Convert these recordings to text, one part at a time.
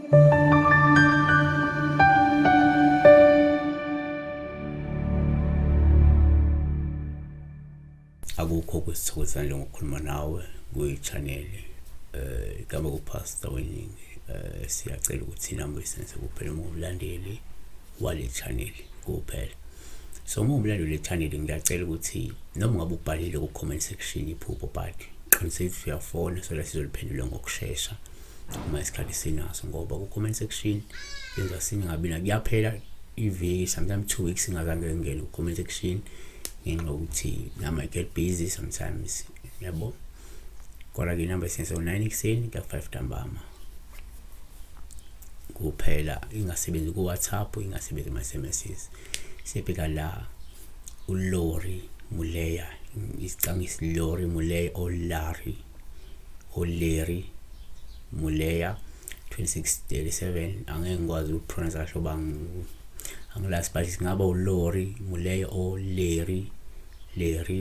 Akukho kusithokozisa nje ngokukhuluma nawe kwi-channel igama kuPastor Weningi. Siyacela ukuthi inamba isenze kuphela umlandeli wale channel kuphela. So umlandeli wale channel ngiyacela ukuthi noma ngabe ubhalile ku comment section iphupho but qiniseka uyafona so la sizoliphendula ngokusheshsha uma isikhathi sinaso, ngoba ku comment section yenza singabi kuyaphela iviki sometimes 2 weeks ngazange ngene ku comment section ngenxa ukuthi I get busy sometimes, yabo. Kodwa ke inamba isenze 9 ekuseni ka 5 ntambama kuphela, ingasebenzi ku WhatsApp, ingasebenzi ma SMSs. Siyabheka la uLori Muleya, isicangisi Lori Muleya Oleri Muleya 2637. Angeke ngikwazi ukupronounce kahle ngoba angilasi, but singaba uLori Muleya Oleri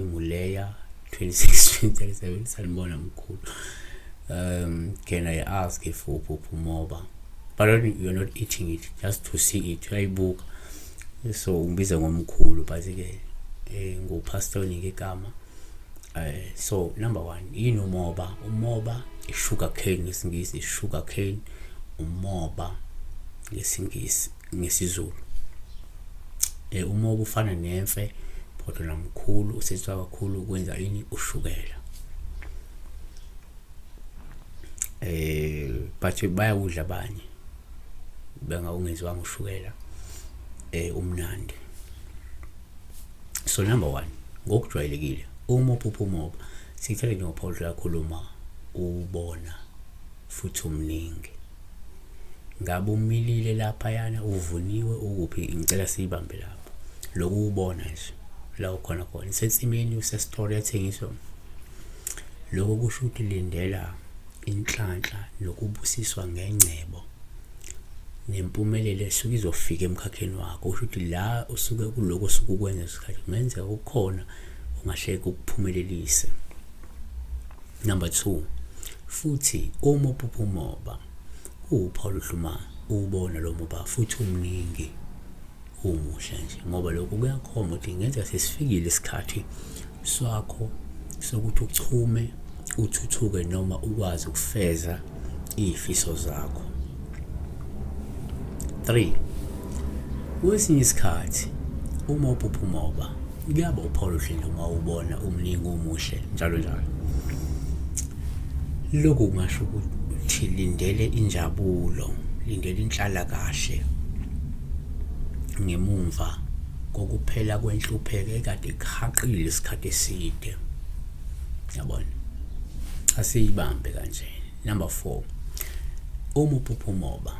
Muleya 2637. Salibona mkhulu. Can I ask if uphupho umoba? But you're not eating it, just to see it. Uyayibuka. So ungibiza ngomkhulu, but ke nguPastor Weningi igama. So number 1, yini umoba? Umoba sugar cane ngesingisi, sugar cane. Umoba ngesingisi, ngesizulu. Umoba ufana nemfe kodwa namkhulu, usetshenziswa kakhulu ukwenza ini, ushukela. But bayawudla abanye bengawungezwanga ushukela umnandi. So number 1, ngokujwayelekile uma uphupha umoba sithele nje ngoPaul lakhuluma ubona futhi umningi. Ngabe umilile lapha yana, uvuniwe ukuphi? Ngicela siyibambe lapho. Lokhu ubona nje la ukhona khona isensimini usesitolo yathengiswa. Lokho kusho ukuthi lindela inhlanhla lokubusiswa ngengcebo nempumelelo esuke izofika emkhakheni wakho. Kusho ukuthi la usuke kuloko sukukwenza isikhathi ngenzeka ukukhona ungahleki ukuphumelelise. Number 2, futhi uma uphupha umoba uPaul uhluma ubona lo moba futhi umningi umuhle nje, ngoba lokho kuyakhomba ukuthi ngenzeka sesifikile isikhathi sakho sokuthi uchume, uthuthuke noma ukwazi ukufeza izifiso zakho. 3, kwesinye isikhathi uma uphupha umoba kuyaba uPaul uhleli uma ubona umningi umuhle njalo njalo. Lokhu kungasho ukuthi lindele injabulo, lindele inhlala kahle ngemumva kokuphela kwenhlupheko ekade ikhaqile isikhathi eside, yabona. Asiyibambe kanje. Number 4, uma uphupha umoba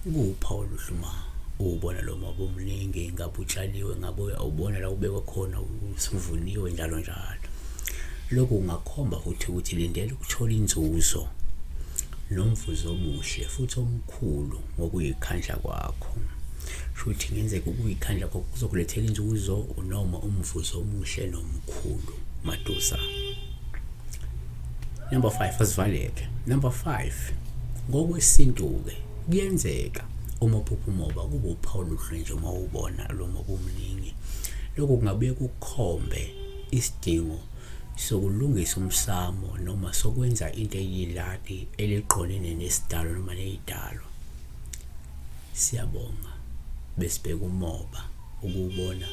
kuPaul uhluma ubona lo moba omningi, ngabe utshaliwe, ngabe uyawubona la ubekwe khona, usuvuniwe njalo njalo. Lokhu kungakhomba futhi ukuthi lindele ukuthola inzuzo nomvuzo omuhle futhi omkhulu ngokuyikhandla kwakho. Futhi ngenzeka ukuyikhandla kwakho kuzokulethela inzuzo noma umvuzo omuhle nomkhulu madosa. Number 5, asivaleke. Number 5, ngokwesintu-ke kuyenzeka uma uphupha umoba kube uPaul nje uma ubona lo moba omningi. Lokho kungabuye kukhombe isidingo sokulungisa umsamo noma sokwenza into eyiladi eliqonene nesidalo noma nezidalo. Siyabonga besibeka umoba ukubona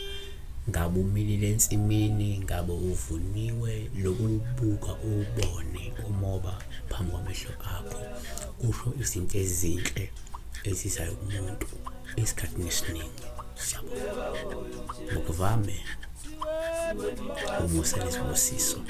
ngabe umilile ensimini, ngabe uvuniwe, lokubuka ubone umoba phambi kwamehlo akho kusho izinto ezinhle ezizayo kumuntu esikhathini esiningi. Siyabonga ngokuvame umusa lesibusiso.